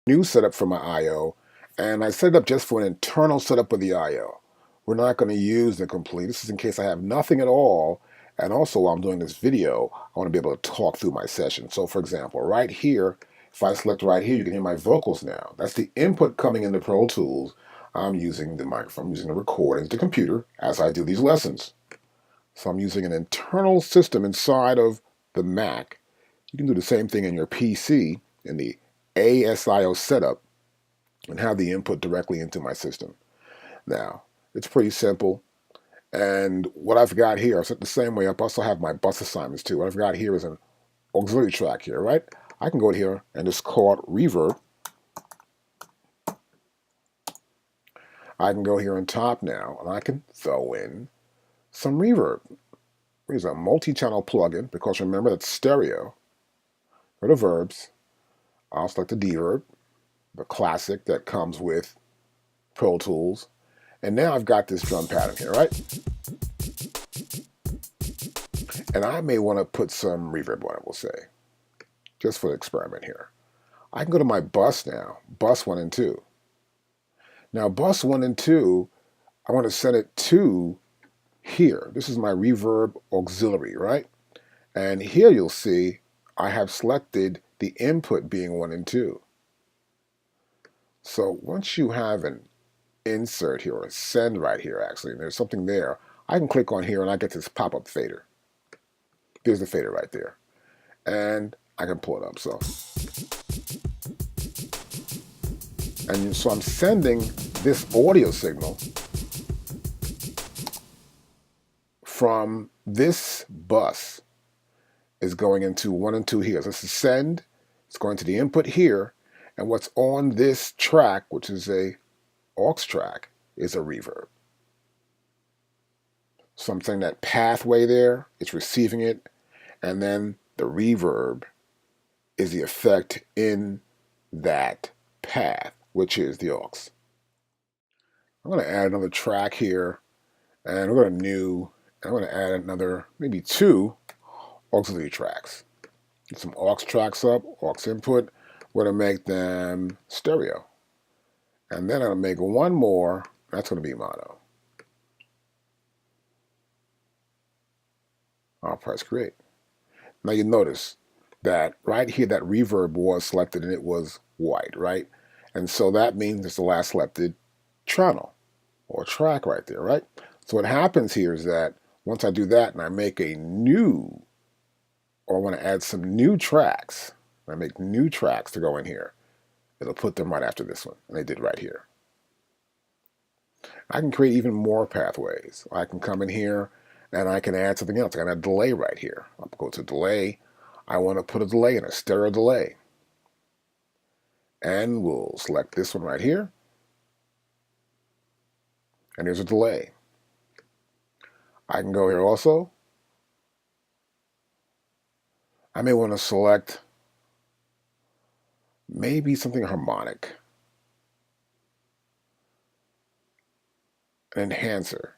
new setup for my I/O, and I set it up just for an internal setup of the I/O. We're not going to use the complete. This is in case I have nothing at all. And also, while I'm doing this video, I want to be able to talk through my session. So, for example, right here, if I select right here, you can hear my vocals now. That's the input coming into Pro Tools. I'm using the microphone, I'm using the recording, the computer, as I do these lessons. So I'm using an internal system inside of the Mac. You can do the same thing in your PC in the ASIO setup and have the input directly into my system. Now, it's pretty simple. And what I've got here, I set the same way up. I also have my bus assignments too. What I've got here is an auxiliary track here, right? I can go in here and just call it reverb. I can go here on top now and I can throw in some reverb. Here's a multi-channel plugin because remember that's stereo. Go to verbs. I'll select the D-verb, the classic that comes with Pro Tools. And now I've got this drum pattern here, right? And I may want to put some reverb on it, we'll say, just for the experiment here. I can go to my bus now, bus 1 and 2. Now bus 1 and 2, I want to set it to here. This is my reverb auxiliary, right? And here you'll see I have selected the input being 1 and 2. So once you have an insert here, or a send right here actually, and there's something there, I can click on here and I get this pop-up fader. There's the fader right there. And I can pull it up. So I'm sending this audio signal from this bus is going into 1 and 2 here. So this is send, it's going to the input here, and what's on this track, which is a aux track, is a reverb. So I'm saying that pathway there, it's receiving it, and then the reverb is the effect in that path, which is the aux. I'm going to add another track here, and we're going to new, and I'm going to add another, maybe 2 auxiliary tracks. Get some aux tracks up, aux input. We're going to make them stereo. And then I'm going to make one more, that's going to be mono. I'll press create. Now you notice that right here that reverb was selected and it was white, right? And so that means it's the last selected channel or track right there, right? So what happens here is that once I do that and I make a new, or I want to add some new tracks, I make new tracks to go in here, it'll put them right after this one, and they did right here. I can create even more pathways. I can come in here and I can add something else. I can add a delay right here. I'll go to delay. I want to put a delay in, a stereo delay. And we'll select this one right here. And there's a delay. I can go here also. I may want to select maybe something harmonic. An enhancer.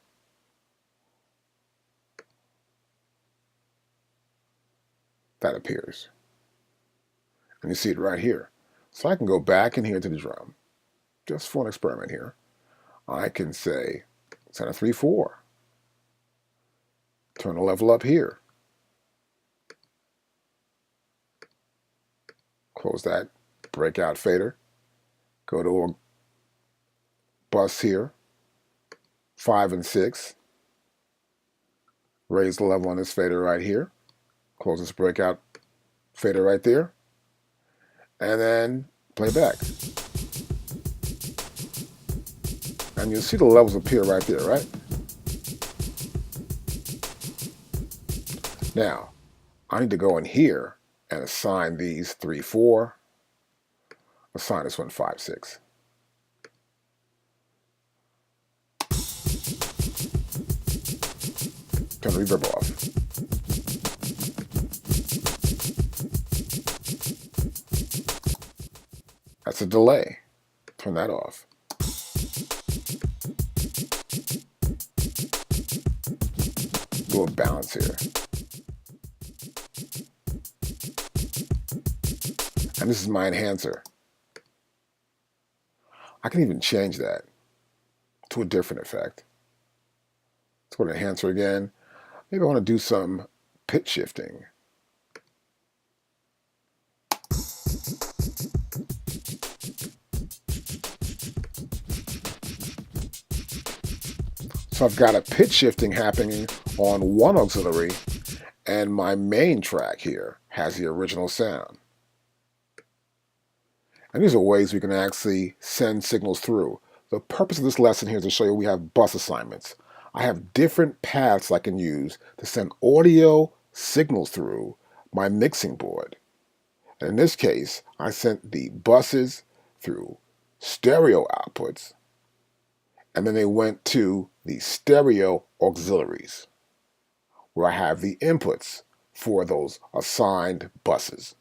That appears. And you see it right here. So I can go back in here to the drum, just for an experiment here. I can say, set a 3/4. Turn the level up here. Close that breakout fader. Go to a bus here, 5 and 6. Raise the level on this fader right here. Close this breakout fader right there. And then play back. And you'll see the levels appear right there, right? Now, I need to go in here and assign these 3/4. Assign this one 5/6. Turn the reverb off. That's a delay. Turn that off. Do a balance here. And this is my enhancer. I can even change that to a different effect. Let's go to enhancer again. Maybe I want to do some pitch shifting. So I've got a pitch shifting happening on one auxiliary, and my main track here has the original sound. And these are ways we can actually send signals through. The purpose of this lesson here is to show you we have bus assignments. I have different paths I can use to send audio signals through my mixing board. And in this case, I sent the buses through stereo outputs, and then they went to the stereo auxiliaries, where I have the inputs for those assigned buses.